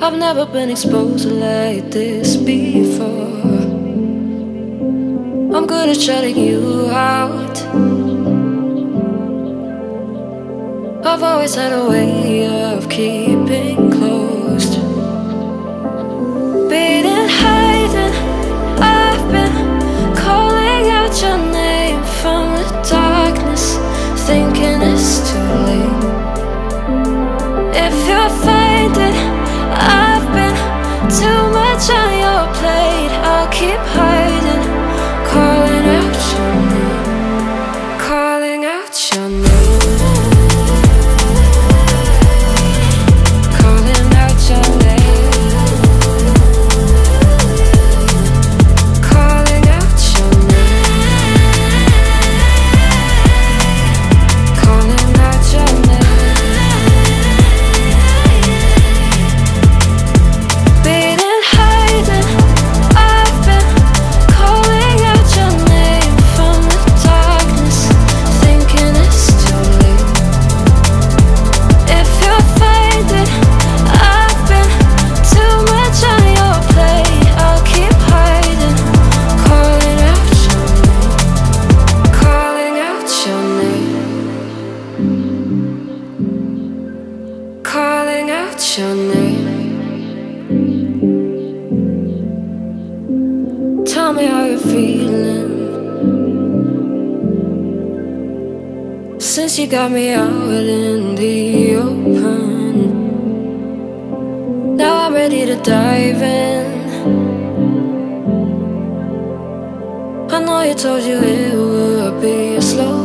I've never been exposed like this before. I'm good at shutting you out. I've always had a way of keeping closed. Beating, hiding, I've been calling out your name from the darkness, thinking it's too late. If you're finding I've been too much on your plate, I'll keep hiding, calling out your name, calling out your name, calling out your name, calling out your name, calling out your name. Calling out your name. Tell me how you're feeling since you got me out in the open. Now I'm ready to dive in. I know you told you it would be a slow